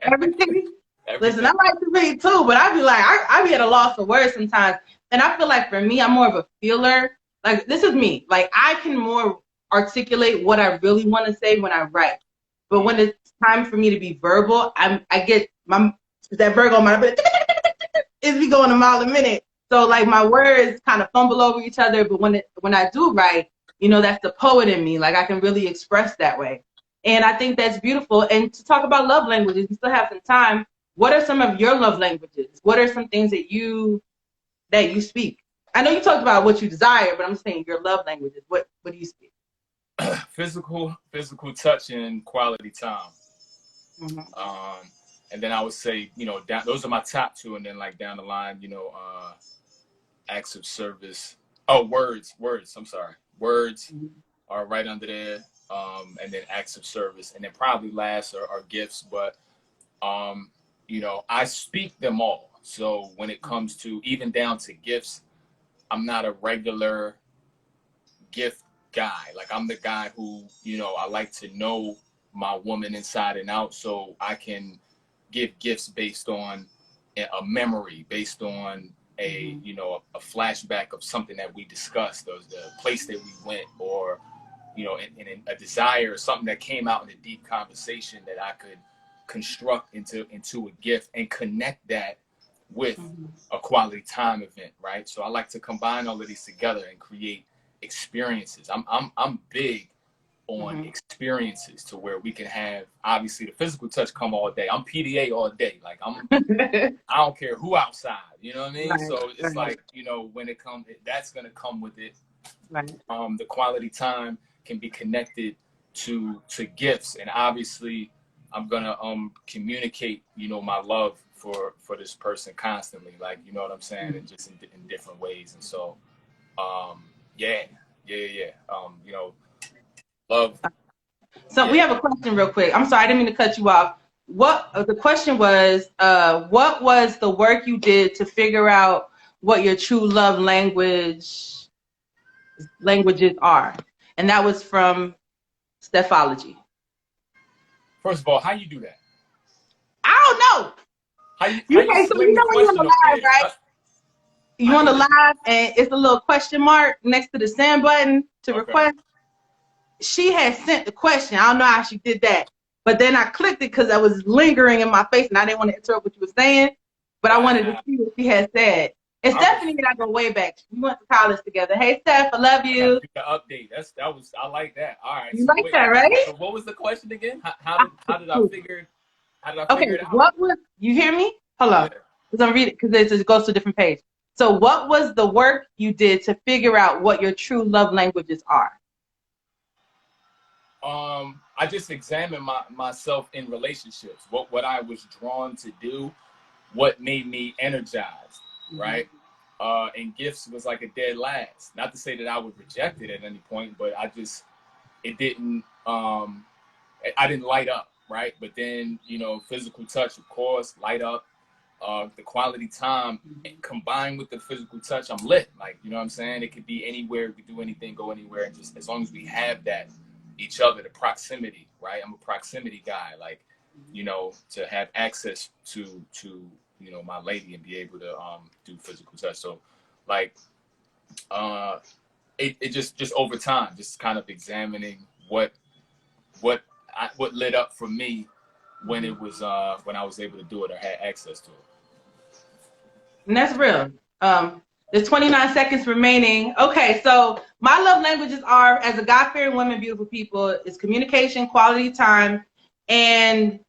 Everything? Listen, I like to read too, but I be like, I be at a loss for words sometimes. And I feel like for me, I'm more of a feeler. Like, this is me. Like, I can more articulate what I really want to say when I write. But when it's time for me to be verbal, I get that Virgo mind is be going a mile a minute. So like my words kind of fumble over each other. But when I do write, that's the poet in me. Like I can really express that way. And I think that's beautiful. And to talk about love languages, we still have some time. What are some of your love languages? What are some things that you speak? I know you talked about what you desire, but I'm saying your love languages. What do you speak? Physical touch and quality time. Mm-hmm. And then I would say, those are my top two. And then like down the line, acts of service. Oh, words. I'm sorry. Words are right under there. And then acts of service. And then probably last are gifts. But, I speak them all. So when it comes to even down to gifts, I'm not a regular gift guy. Like I'm the guy who, I like to know my woman inside and out, so I can give gifts based on a memory, based on a flashback of something that we discussed, or the place that we went, or in a desire or something that came out in a deep conversation that I could construct into a gift and connect that with a quality time event, right? So I like to combine all of these together and create experiences. I'm big on experiences, to where we can have, obviously, the physical touch come all day. I'm PDA all day. Like I don't care who outside, you know what I mean? Right, so it's like, when it comes, that's going to come with it. Right. The quality time can be connected to gifts. And obviously I'm going to communicate, my love for this person constantly. Like, you know what I'm saying? And just in different ways. And so, yeah. Love. So we have a question real quick. I'm sorry, I didn't mean to cut you off. The question was, what was the work you did to figure out what your true love languages are? And that was from Stephology. First of all, how you do that? I don't know. How you when you're on the live, right? You on the live, and it's a little question mark next to the send button to request. She had sent the question. I don't know how she did that. But then I clicked it because I was lingering in my face and I didn't want to interrupt what you were saying. But I wanted to see what she had said. And Stephanie and I go way back. We went to college together. Hey, Steph, I love you. The update. I like that. All right. You like that, right? So what was the question again? How did I figure it out? What was, you hear me? Hold on. Because I'm reading, because it goes to a different page. So what was the work you did to figure out what your true love languages are? I just examined myself in relationships, what I was drawn to do, what made me energized, right? And gifts was like a dead last. Not to say that I would reject it at any point, but I didn't light up, right? But then, physical touch, of course, light up. The quality time combined with the physical touch, I'm lit. Like, you know what I'm saying? It could be anywhere, we could do anything, go anywhere, and just as long as we have that, each other, the proximity, right? I'm a proximity guy, like, to have access to my lady and be able to do physical touch. So like it just over time, just kind of examining what lit up for me when it was when I was able to do it or had access to it. And that's real. There's 29 seconds remaining. Okay, so my love languages are, as a God-fearing woman, beautiful people, is communication, quality time, and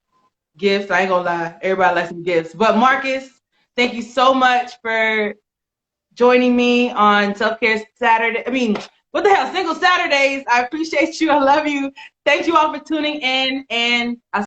gifts. I ain't gonna lie, everybody likes some gifts. But Marcus, Thank you so much for joining me on Self-Care Saturday. I mean, what the hell, Single Saturdays. I appreciate you. I love you. Thank you all for tuning in, and I'll